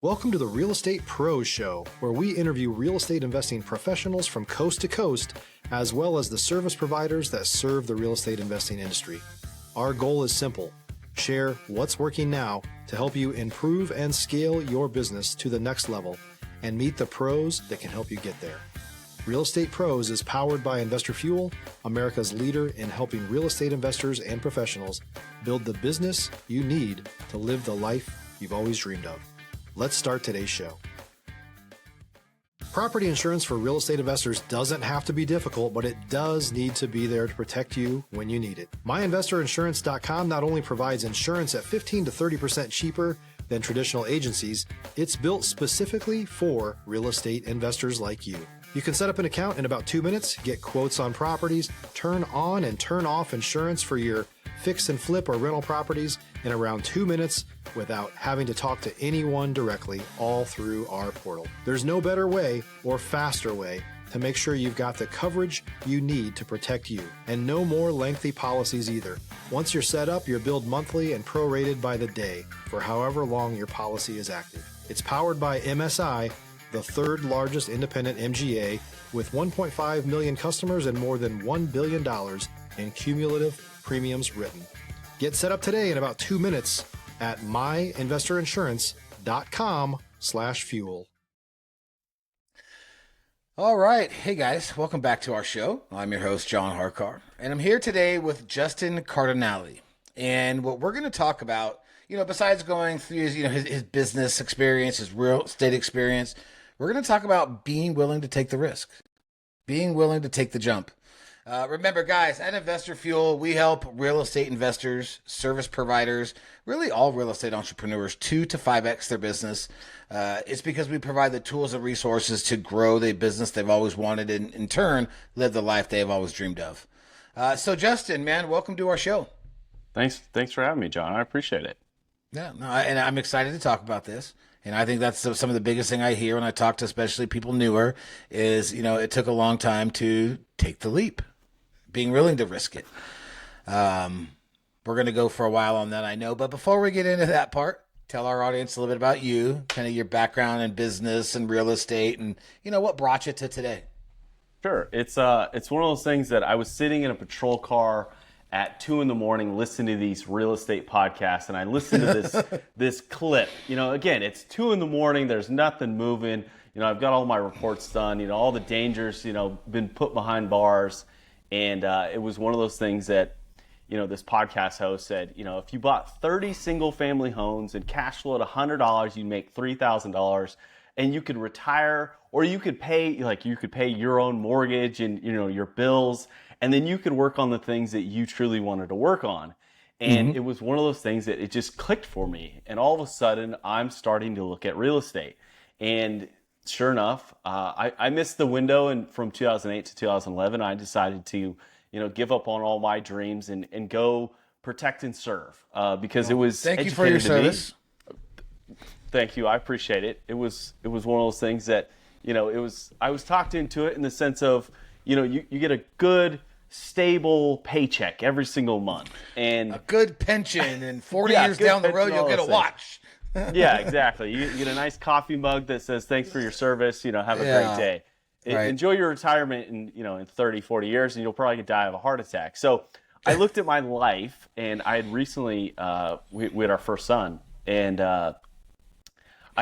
Welcome to the Real Estate Pros Show, where we interview real estate investing professionals from coast to coast, as well as the service providers that serve the real estate investing industry. Our goal is simple: share what's working now to help you improve and scale your business to the next level and meet the pros that can help you get there. Real Estate Pros is powered by Investor Fuel, America's leader in helping real estate investors and professionals build the business you need to live the life you've always dreamed of. Let's start today's show. Property insurance for real estate investors doesn't have to be difficult, but it does need to be there to protect you when you need it. MyInvestorInsurance.com not only provides insurance at 15 to 30% cheaper than traditional agencies, it's built specifically for real estate investors like you. You can set up an account in about 2 minutes, get quotes on properties, turn on and turn off insurance for your fix and flip or rental properties in around 2 minutes without having to talk to anyone directly, all through our portal. There's no better way or faster way to make sure you've got the coverage you need to protect you, and no more lengthy policies either. Once you're set up, you're billed monthly and prorated by the day for however long your policy is active. It's powered by MSI, the third largest independent MGA, with 1.5 million customers and more than $1 billion in cumulative premiums written. Get set up today in about 2 minutes at myinvestorinsurance.com/fuel. All right. Hey guys, welcome back to our show. I'm your host, John Harcar, and I'm here today with Justin Cardinale. And what we're going to talk about, besides going through his business experience, his real estate experience, we're going to talk about being willing to take the risk, being willing to take the jump. Remember, guys, at Investor Fuel, we help real estate investors, service providers, really all real estate entrepreneurs 2 to 5x their business. It's because we provide the tools and resources to grow the business they've always wanted and, in turn, live the life they've always dreamed of. So, Justin, man, welcome to our show. Thanks for having me, John. I appreciate it. Yeah, no, and I'm excited to talk about this. And I think that's some of the biggest thing I hear when I talk to especially people newer is, it took a long time to take the leap. Being willing to risk it. We're going to go for a while on that, I know. But before we get into that part, tell our audience a little bit about you, kind of your background in business and real estate, and what brought you to today. Sure. It's one of those things that I was sitting in a patrol car at 2 a.m. listening to these real estate podcasts, and I listened to this clip. Again, it's 2 a.m. There's nothing moving. I've got all my reports done. All the dangers, been put behind bars. And it was one of those things that, this podcast host said, if you bought 30 single family homes and cash flowed $100, you'd make $3,000, and you could retire, or you could pay, your own mortgage and, your bills, and then you could work on the things that you truly wanted to work on. And It was one of those things that it just clicked for me. And all of a sudden, I'm starting to look at real estate. And sure enough, I missed the window, and from 2008 to 2011, I decided to, give up on all my dreams and go protect and serve because it was. Thank you for your service. Thank you, I appreciate it. It was one of those things that I was talked into it in the sense of you get a good stable paycheck every single month and a good pension, and 40 years down the road you'll get a watch. Yeah, exactly. You get a nice coffee mug that says, thanks for your service, have a great day. Right. Enjoy your retirement in 30, 40 years, and you'll probably die of a heart attack. So I looked at my life, and I had recently, we had our first son, and I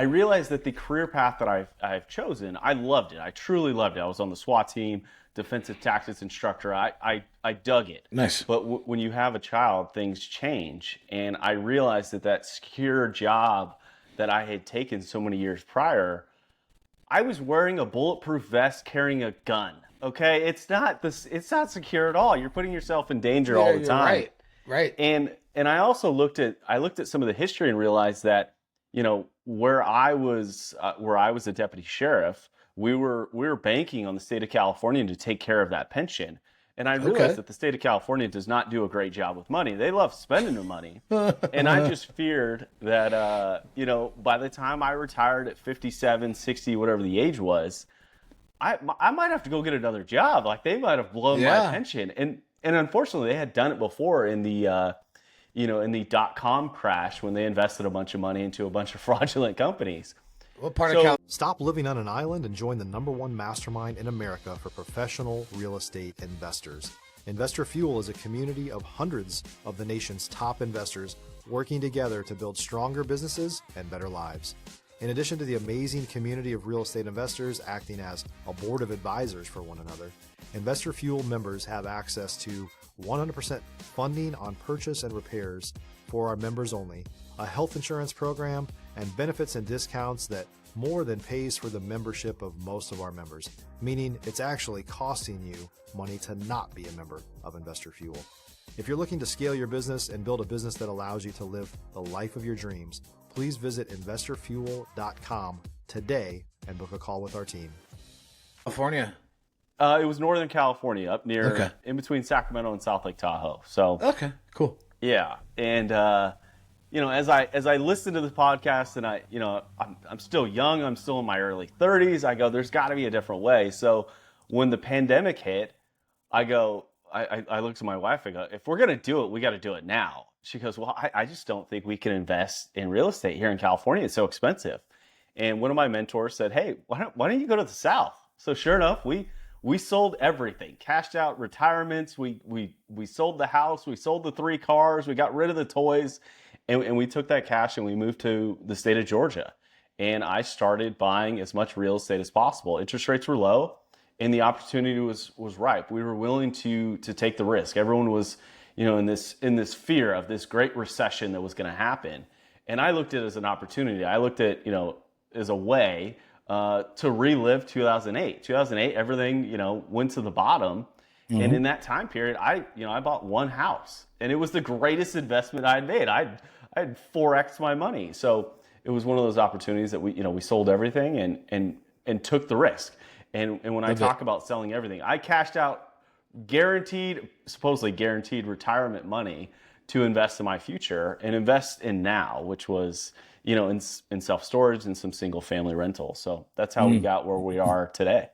realized that the career path that I've chosen, I loved it. I truly loved it. I was on the SWAT team, defensive tactics instructor. I dug it. Nice. But when you have a child, things change. And I realized that secure job that I had taken so many years prior, I was wearing a bulletproof vest, carrying a gun. Okay, it's not secure at all. You're putting yourself in danger all the time. Right. And I also looked at some of the history and realized that where I was a deputy sheriff, we were banking on the state of California to take care of that pension. And I realized that the state of California does not do a great job with money. They love spending the money. And I just feared that, by the time I retired at 57, 60, whatever the age was, I might have to go get another job. Like they might have blown my pension. And unfortunately, they had done it before in the in the .com crash when they invested a bunch of money into a bunch of fraudulent companies. What part of California? Stop living on an island and join the #1 mastermind in America for professional real estate investors. Investor Fuel is a community of hundreds of the nation's top investors working together to build stronger businesses and better lives. In addition to the amazing community of real estate investors acting as a board of advisors for one another, Investor Fuel members have access to 100% funding on purchase and repairs for our members only, a health insurance program, and benefits and discounts that more than pays for the membership of most of our members, meaning it's actually costing you money to not be a member of Investor Fuel. If you're looking to scale your business and build a business that allows you to live the life of your dreams, please visit investorfuel.com today and book a call with our team. California. It was Northern California, up near, in between Sacramento and South Lake Tahoe. So, okay, cool. Yeah. And, as I listen to the podcast and I'm still young, I'm still in my early 30s, I go, there's got to be a different way. So when the pandemic hit, I looked at my wife, I go, if we're going to do it, we got to do it now. She goes, well, I just don't think we can invest in real estate here in California. It's so expensive. And one of my mentors said, hey, why don't you go to the South? So sure enough, we sold everything, cashed out retirements. We sold the house. We sold the 3 cars. We got rid of the toys. And we took that cash and we moved to the state of Georgia. And I started buying as much real estate as possible. Interest rates were low and the opportunity was ripe. We were willing to take the risk. Everyone was, in this fear of this great recession that was going to happen. And I looked at it as an opportunity. I looked at, as a way to relive 2008. 2008, everything, went to the bottom. Mm-hmm. And in that time period, I bought one house and it was the greatest investment I had made. I had 4x my money. So it was one of those opportunities that we sold everything and took the risk. And when I talk about selling everything, I cashed out supposedly guaranteed retirement money to invest in my future and invest in now, which was, in self-storage and some single family rentals. So that's how we got where we are today.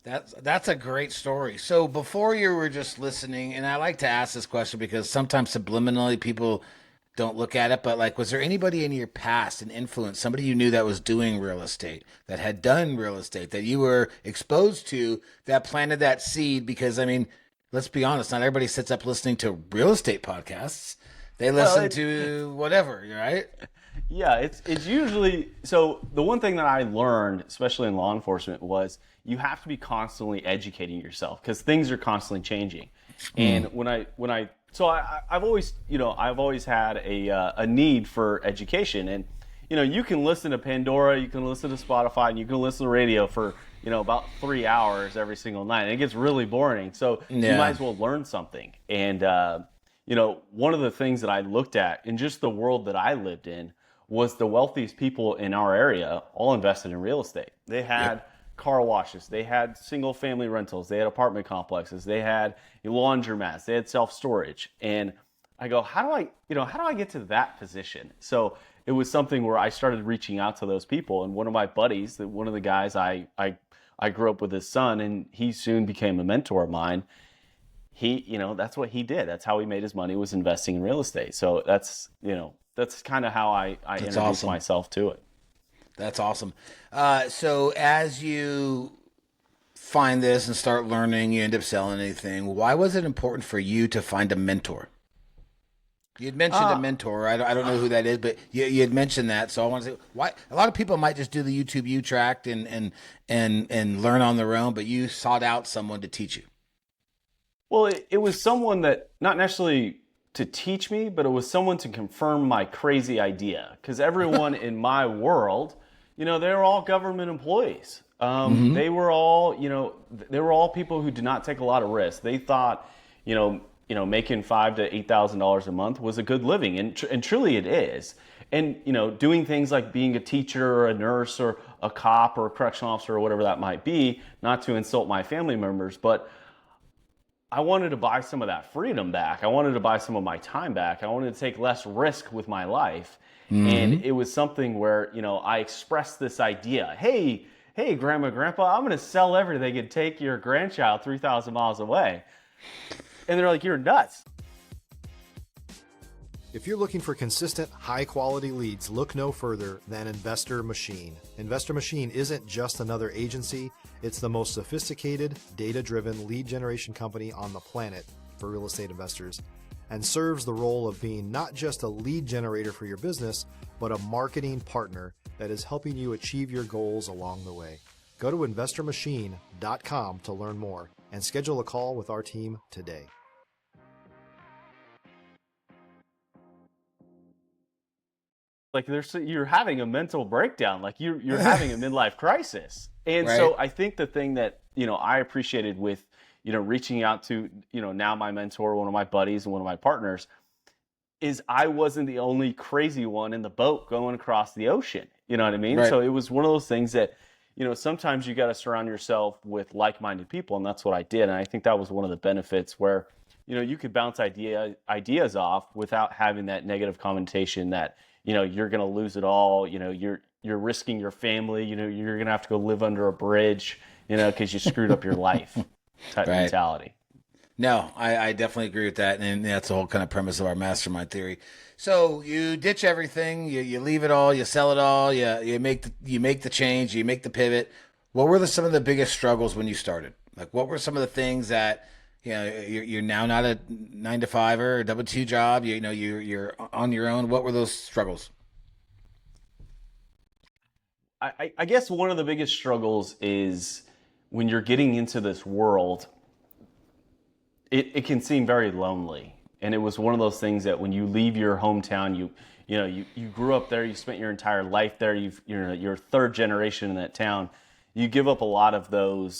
That's a great story. So before you were just listening, and I like to ask this question because sometimes subliminally people don't look at it, but was there anybody in your past, an influence, somebody you knew that was doing real estate, that had done real estate, that you were exposed to, that planted that seed? Because, let's be honest, not everybody sits up listening to real estate podcasts. They listen to whatever, right? Yeah, it's usually, so the one thing that I learned, especially in law enforcement, was you have to be constantly educating yourself because things are constantly changing. And I've always had a need for education. And, you can listen to Pandora, you can listen to Spotify, and you can listen to radio for, about 3 hours every single night. And it gets really boring. So you might as well learn something. And, one of the things that I looked at in just the world that I lived in was the wealthiest people in our area all invested in real estate. They had car washes, they had single family rentals, they had apartment complexes, they had laundromats, they had self-storage. And I go, how do I get to that position? So it was something where I started reaching out to those people. And one of my buddies, one of the guys I grew up with his son, and he soon became a mentor of mine. That's what he did. That's how he made his money, was investing in real estate. So that's kind of how I introduced myself to it. That's awesome. So as you find this and start learning, you end up selling anything. Why was it important for you to find a mentor? You had mentioned a mentor. I don't know who that is, but you had mentioned that. So I want to say, why? A lot of people might just do the YouTube U tract and learn on their own, but you sought out someone to teach you. Well, it was someone that not necessarily to teach me, but it was someone to confirm my crazy idea. Because everyone in my world, they were all government employees. They were all people who did not take a lot of risk. They thought, making $5,000 to $8,000 a month was a good living, and truly it is. And doing things like being a teacher or a nurse or a cop or a correctional officer or whatever that might be, not to insult my family members, but I wanted to buy some of that freedom back. I wanted to buy some of my time back. I wanted to take less risk with my life. And it was something where, I expressed this idea. Hey, grandma, grandpa, I'm going to sell everything and take your grandchild 3,000 miles away. And they're like, you're nuts. If you're looking for consistent, high-quality leads, look no further than Investor Machine. Investor Machine isn't just another agency. It's the most sophisticated, data-driven lead generation company on the planet for real estate investors, and serves the role of being not just a lead generator for your business, but a marketing partner that is helping you achieve your goals along the way. Go to investormachine.com to learn more and schedule a call with our team today. Like you're having a mental breakdown, like you're having a midlife crisis. And so I think the thing that, I appreciated with, reaching out to, now my mentor, one of my buddies and one of my partners, is I wasn't the only crazy one in the boat going across the ocean. You know what I mean? Right. So it was one of those things that, sometimes you got to surround yourself with like-minded people. And that's what I did. And I think that was one of the benefits where, you could bounce ideas off without having that negative connotation that, you're going to lose it all. You're risking your family. You're going to have to go live under a bridge, because you screwed up your life type mentality. No, I definitely agree with that. And that's the whole kind of premise of our mastermind theory. So you ditch everything, you leave it all, you sell it all, you make the change, you make the pivot. What were some of the biggest struggles when you started? Like, what were some of the things that, you're now not a 9-to-5 or a W-2 job, you're on your own. What were those struggles? I guess one of the biggest struggles is when you're getting into this world, it can seem very lonely. And it was one of those things that when you leave your hometown, you grew up there, you spent your entire life there, you're third generation in that town, you give up a lot of the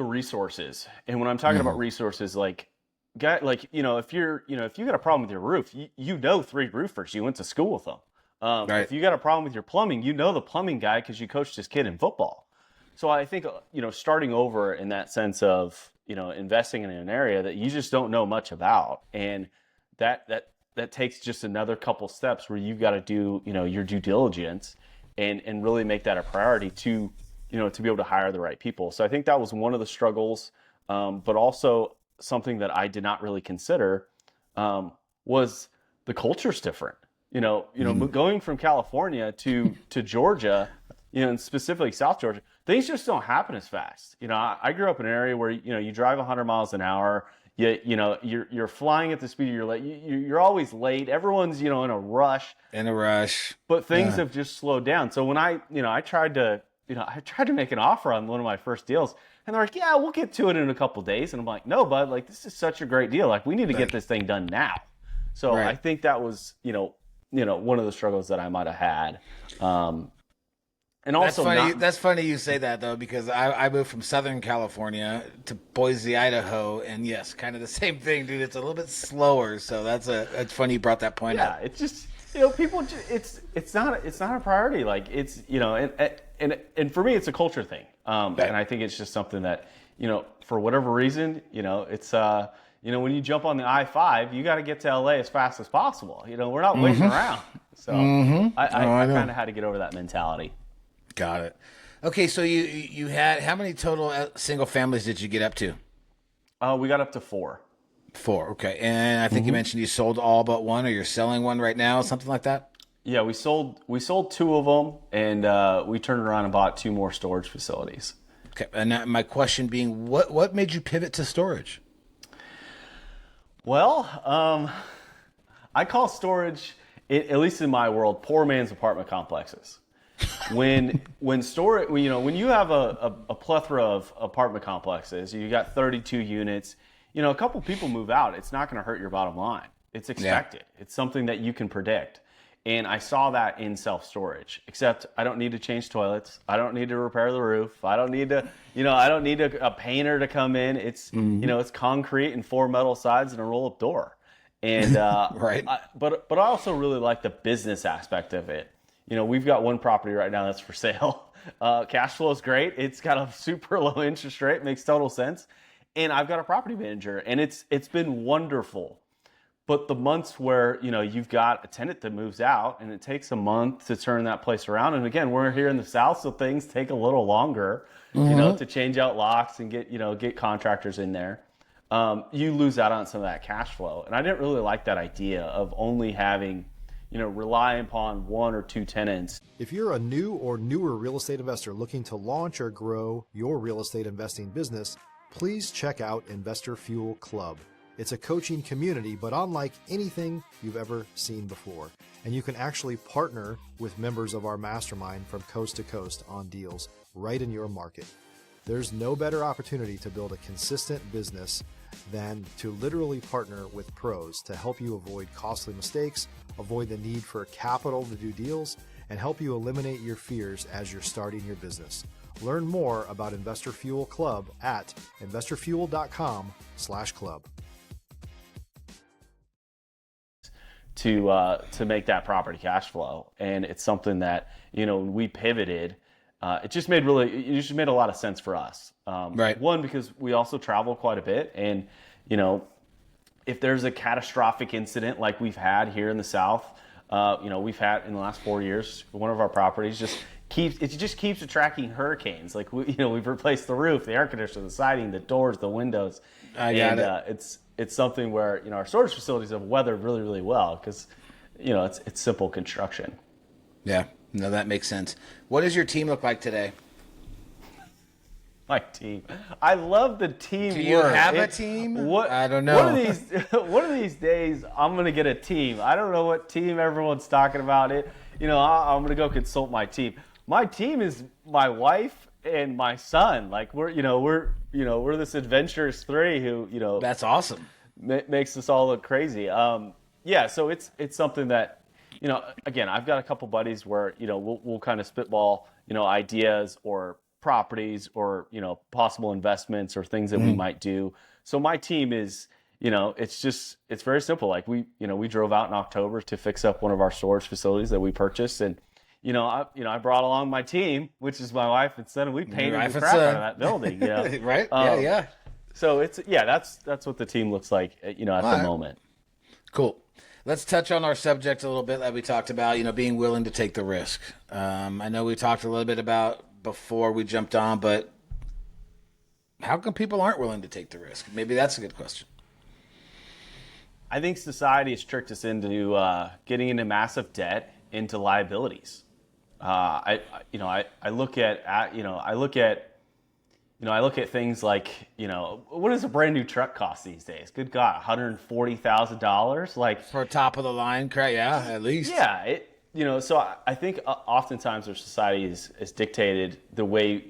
resources. And when I'm talking about resources, if you got a problem with your roof, you know 3 roofers, you went to school with them. If you got a problem with your plumbing, the plumbing guy because you coached his kid in football. So I think, starting over in that sense of, investing in an area that you just don't know much about. And that takes just another couple steps where you've got to do, your due diligence and really make that a priority to be able to hire the right people. So I think that was one of the struggles, but also something that I did not really consider was the culture's different. Going from California to Georgia, and specifically South Georgia, things just don't happen as fast. I grew up in an area where you drive 100 miles an hour. You're flying at the speed of your light. You're always late. Everyone's in a rush. But things have just slowed down. So when I tried to make an offer on one of my first deals, and they're like, "Yeah, we'll get to it in a couple of days." And I'm like, "No, bud. This is such a great deal. We need to get this thing done now." So I think that was one of the struggles that I might have had. And also, that's funny you say that, though, because I moved from Southern California to Boise, Idaho, and yes, kind of the same thing, dude. It's a little bit slower, so it's funny you brought that point up. Yeah, it's just people. It's not a priority. And for me, it's a culture thing. And I think it's just something that for whatever reason, it's when you jump on the I-5, you got to get to LA as fast as possible. We're not waiting around. So I kind of had to get over that mentality. Got it. Okay, so you had, how many total single families did you get up to? We got up to 4. 4, okay. And I think you mentioned you sold all but one, or you're selling one right now, something like that? Yeah, we sold 2 of them, and we turned around and bought 2 more storage facilities. Okay, and my question being, what made you pivot to storage? Well, I call storage, at least in my world, poor man's apartment complexes. When you have a plethora of apartment complexes, you got 32 units, a couple people move out, it's not going to hurt your bottom line. It's expected. Yeah. It's something that you can predict. And I saw that in self-storage, except I don't need to change toilets. I don't need to repair the roof. I don't need a painter to come in. It's, it's concrete and 4 metal sides and a roll-up door. And, but I also really like the business aspect of it. We've got one property right now that's for sale. Cash flow is great. It's got a super low interest rate. Makes total sense. And I've got a property manager, and it's been wonderful. But the months where, you've got a tenant that moves out and it takes a month to turn that place around. And again, we're here in the South, so things take a little longer, to change out locks and get contractors in there. you lose out on some of that cash flow. And I didn't really like that idea of only having, rely upon one or two tenants. If you're a new or newer real estate investor looking to launch or grow your real estate investing business, please check out Investor Fuel Club. It's a coaching community, but unlike anything you've ever seen before. And you can actually partner with members of our mastermind from coast to coast on deals right in your market. There's no better opportunity to build a consistent business than to literally partner with pros to help you avoid costly mistakes, avoid the need for capital to do deals, and help you eliminate your fears as you're starting your business. Learn more about Investor Fuel Club at investorfuel.com/club. To make that property cash flow. And it's something that, when we pivoted, it just made a lot of sense for us. Right. One, because we also travel quite a bit. And, if there's a catastrophic incident like we've had here in the South, we've had in the last 4 years, one of our properties just keeps attracting hurricanes. Like, we've replaced the roof, the air conditioner, the siding, the doors, the windows. It's something where, our storage facilities have weathered really, really well because, it's simple construction. Yeah, no, that makes sense. What does your team look like today? My team. I love the team. Do you have a team? I don't know. One of these days, I'm going to get a team. I don't know what team everyone's talking about. I'm going to go consult my team. My team is my wife and my son. Like we're this adventurous three who, That's awesome. Makes us all look crazy. So it's something that, again, I've got a couple buddies where, we'll kind of spitball, ideas or properties or, possible investments or things that we might do. So my team is, it's very simple. Like we drove out in October to fix up one of our storage facilities that we purchased. And, I brought along my team, which is my wife and son, and we painted the crap out of that building. Right. Yeah. So that's what the team looks like, at the moment. Cool. Let's touch on our subject a little bit that we talked about, being willing to take the risk. I know we talked a little bit about before we jumped on, but how come people aren't willing to take the risk? Maybe that's a good question. I think society has tricked us into getting into massive debt, into liabilities. I look at things like, what does a brand new truck cost these days? Good God, $140,000, like for top of the line, correct? Yeah, at least. Yeah, so I think oftentimes our society is dictated the way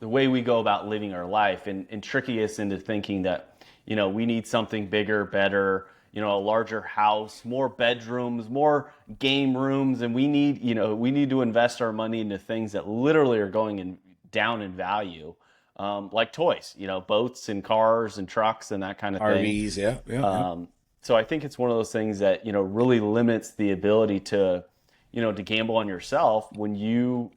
we go about living our life and tricking us into thinking that, we need something bigger, better, a larger house, more bedrooms, more game rooms, and we need to invest our money into things that literally are going down in value. Like toys, boats and cars and trucks and that kind of thing. RVs, yeah. So I think it's one of those things that, really limits the ability to gamble on yourself when your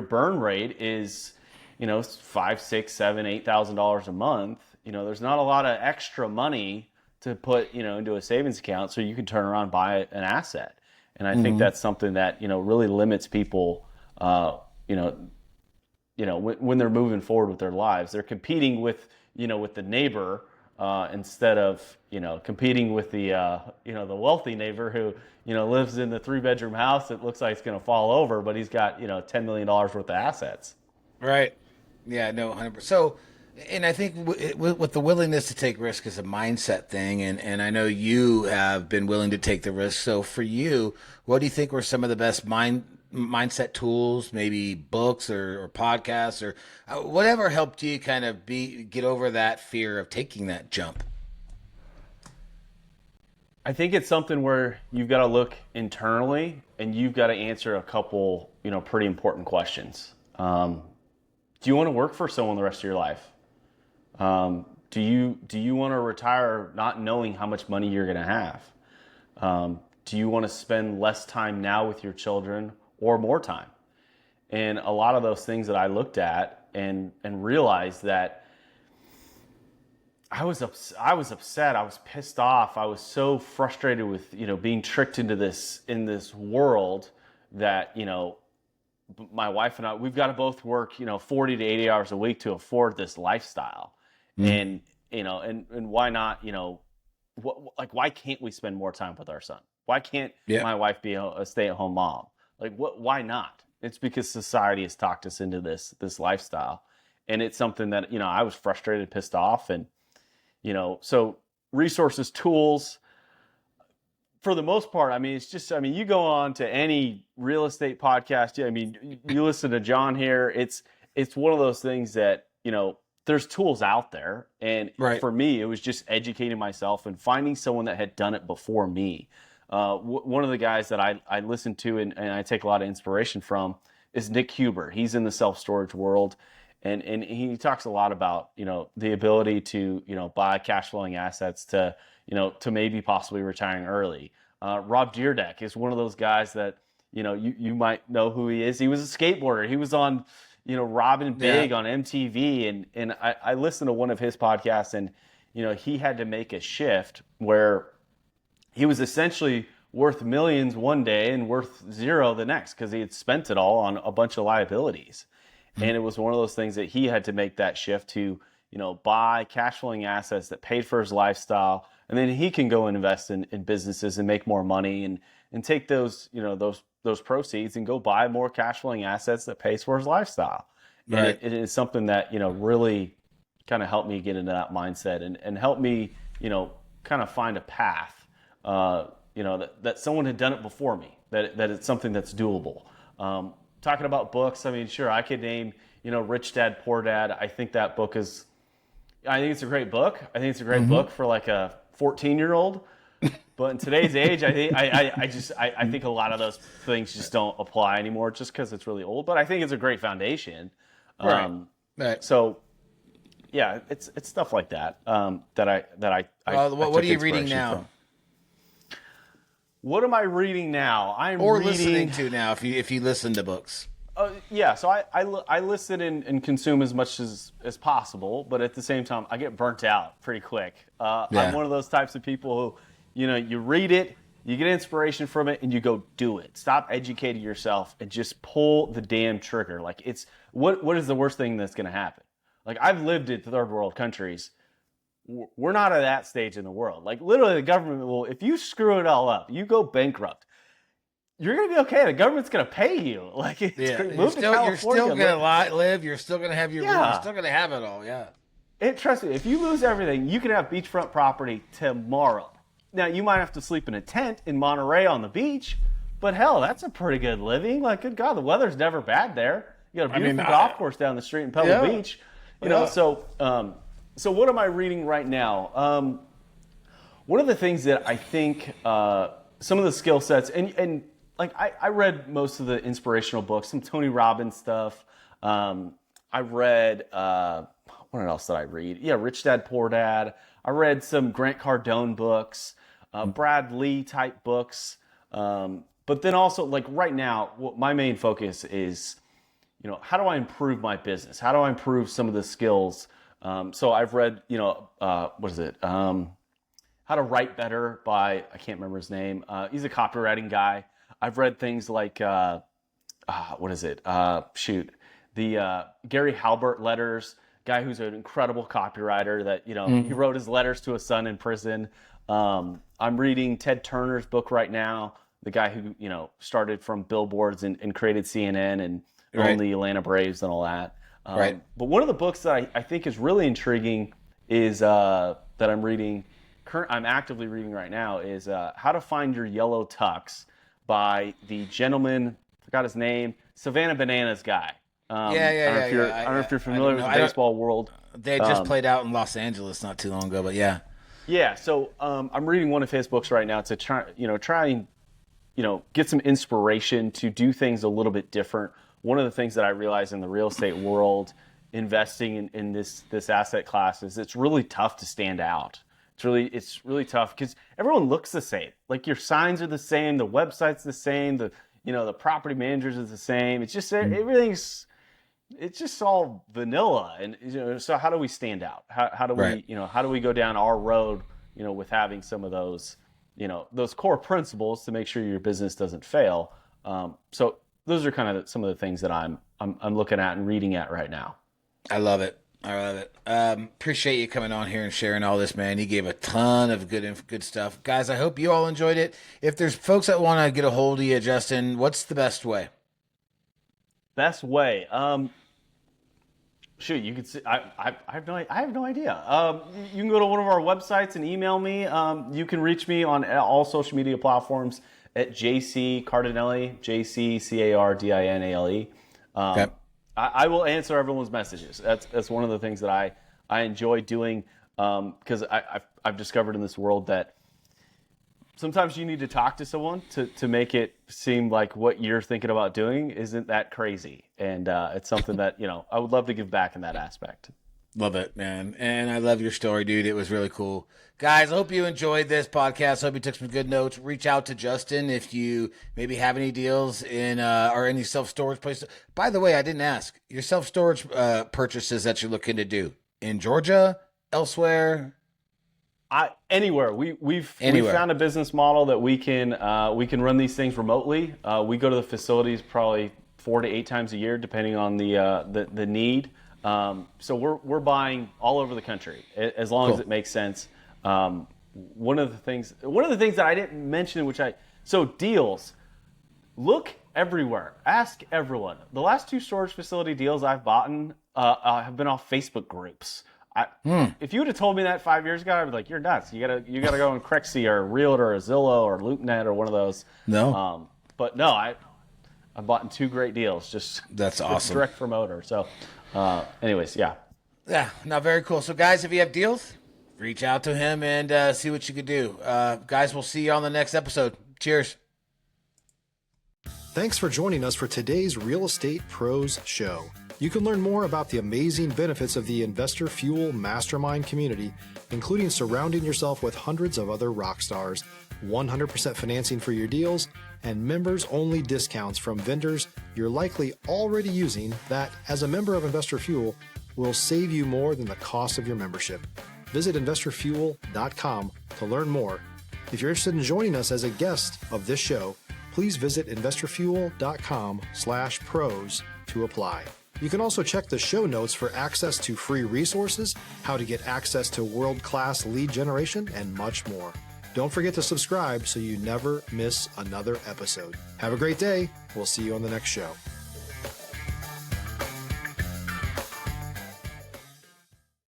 burn rate is, $5,000, $6,000, $7,000, $8,000 a month. There's not a lot of extra money to put, into a savings account so you can turn around and buy an asset. And I think that's something that, really limits people, when they're moving forward with their lives. They're competing with the neighbor instead of, competing with the wealthy neighbor who, lives in the 3-bedroom house that looks like it's going to fall over, but he's got, $10 million worth of assets. Right. Yeah, no, 100%. So, and I think with the willingness to take risk is a mindset thing. And I know you have been willing to take the risk. So for you, what do you think were some of the best mindset tools, maybe books or podcasts or whatever helped you kind of get over that fear of taking that jump? I think it's something where you've got to look internally and you've got to answer a couple, pretty important questions. Do you want to work for someone the rest of your life? Do you want to retire not knowing how much money you're going to have? Do you want to spend less time now with your children or more time? And a lot of those things that I looked at and realized that I was upset. I was pissed off. I was so frustrated with, being tricked into this, in this world that, my wife and I, we've got to both work, 40 to 80 hours a week to afford this lifestyle. And, and why not, why can't we spend more time with our son? Why can't my wife be a stay-at-home mom? Why not? It's because society has talked us into this lifestyle. And it's something that, I was frustrated, pissed off. And, so resources, tools, for the most part, it's just, you go on to any real estate podcast. You listen to John here. It's one of those things that, there's tools out there. And for me, it was just educating myself and finding someone that had done it before me. One of the guys that I listen to and I take a lot of inspiration from is Nick Huber. He's in the self-storage world. And he talks a lot about, the ability to, buy cash flowing assets to maybe possibly retiring early. Rob Dyrdek is one of those guys that, you might know who he is. He was a skateboarder. He was on, Robbin' Big on MTV. And I listened to one of his podcasts and, he had to make a shift where he was essentially worth millions one day and worth zero the next because he had spent it all on a bunch of liabilities. And it was one of those things that he had to make that shift to, buy cash flowing assets that paid for his lifestyle. And then he can go and invest in businesses and make more money and take those, those proceeds and go buy more cash flowing assets that pays for his lifestyle. And it is something that, really kind of helped me get into that mindset and help me, kind of find a path, that someone had done it before me, that it's something that's doable. Talking about books, sure, I could name, Rich Dad, Poor Dad. I think that book is, I think it's a great book. I think it's a great book for like a 14-year-old. But in today's age, I think a lot of those things just don't apply anymore just because it's really old. But I think it's a great foundation. Right. So, yeah, it's stuff like that that I what are you reading now? From. What am I reading now? Listening to now if you listen to books. So I listen and consume as much as possible, but at the same time, I get burnt out pretty quick. I'm one of those types of people who, you read it, you get inspiration from it, and you go do it. Stop educating yourself and just pull the damn trigger. It's what is the worst thing that's going to happen? I've lived in third world countries. We're not at that stage in the world. Literally, the government will, if you screw it all up, you go bankrupt, you're going to be okay. The government's going to pay you. You're still going to live. You're still going to have your room. You're still going to have it all. Yeah. Trust me, if you lose everything, you can have beachfront property tomorrow. Now, you might have to sleep in a tent in Monterey on the beach, but hell, that's a pretty good living. Good God, the weather's never bad there. You got a beautiful golf course down the street in Pebble Beach. So what am I reading right now? One of the things that I think some of the skill sets, and I read most of the inspirational books, some Tony Robbins stuff. I read, what else did I read? Yeah, Rich Dad, Poor Dad. I read some Grant Cardone books, Brad Lee type books. But then also, right now, my main focus is, how do I improve my business? How do I improve some of the skills? So I've read, what is it? How to Write Better by, I can't remember his name. He's a copywriting guy. I've read things like, what is it? The Gary Halbert letters, guy who's an incredible copywriter that, he wrote his letters to a son in prison. I'm reading Ted Turner's book right now, the guy who, started from billboards and created CNN and owned the Atlanta Braves and all that. But one of the books that I think is really intriguing is that I'm actively reading right now is How to Find Your Yellow Tux by the gentleman, forgot his name, Savannah Bananas guy. I don't know if you're familiar with the baseball world. They just played out in Los Angeles not too long ago, but yeah. Yeah, so I'm reading one of his books right now to try and get some inspiration to do things a little bit different. One of the things that I realize in the real estate world, investing in this asset class, is it's really tough to stand out. It's really tough because everyone looks the same. Your signs are the same, the website's the same, the property managers is the same. It's just it's just all vanilla. And so how do we stand out? How do we how do we go down our road with having some of those those core principles to make sure your business doesn't fail? So those are kind of some of the things that I'm looking at and reading at right now. I love it. I love it. Appreciate you coming on here and sharing all this, man. You gave a ton of good stuff. Guys, I hope you all enjoyed it. If there's folks that want to get a hold of you, Justin, what's the best way? Best way. Shoot, you could see. I have no idea. You can go to one of our websites and email me. You can reach me on all social media platforms at JC Cardinale, JCCardinale. Okay. I will answer everyone's messages. That's one of the things that I enjoy doing, because I've discovered in this world that sometimes you need to talk to someone to make it seem like what you're thinking about doing isn't that crazy. And it's something that, I would love to give back in that aspect. Love it, man. And I love your story, dude. It was really cool. Guys, I hope you enjoyed this podcast. I hope you took some good notes. Reach out to Justin if you maybe have any deals in or any self-storage places. By the way, I didn't ask. Your self-storage purchases that you're looking to do in Georgia, elsewhere? Anywhere. We've found a business model that we can run these things remotely. We go to the facilities probably 4 to 8 times a year, depending on the need. So we're buying all over the country as long as it makes sense. One of the things that I didn't mention, so deals, look everywhere, ask everyone. The last 2 storage facility deals I've bought have been off Facebook groups. If you would have told me that 5 years ago, I'd be like, "You're nuts. You gotta go on Crexy or Realtor or Zillow or LoopNet or one of those." No. But no, I bought in 2 great deals. That's awesome. Direct promoter. So, anyways, yeah. Yeah. Now, very cool. So, guys, if you have deals, reach out to him and see what you could do. Guys, we'll see you on the next episode. Cheers. Thanks for joining us for today's Real Estate Pros Show. You can learn more about the amazing benefits of the Investor Fuel Mastermind community, including surrounding yourself with hundreds of other rock stars, 100% financing for your deals, and members-only discounts from vendors you're likely already using that, as a member of Investor Fuel, will save you more than the cost of your membership. Visit investorfuel.com to learn more. If you're interested in joining us as a guest of this show, please visit investorfuel.com/pros to apply. You can also check the show notes for access to free resources, how to get access to world-class lead generation, and much more. Don't forget to subscribe so you never miss another episode. Have a great day. We'll see you on the next show.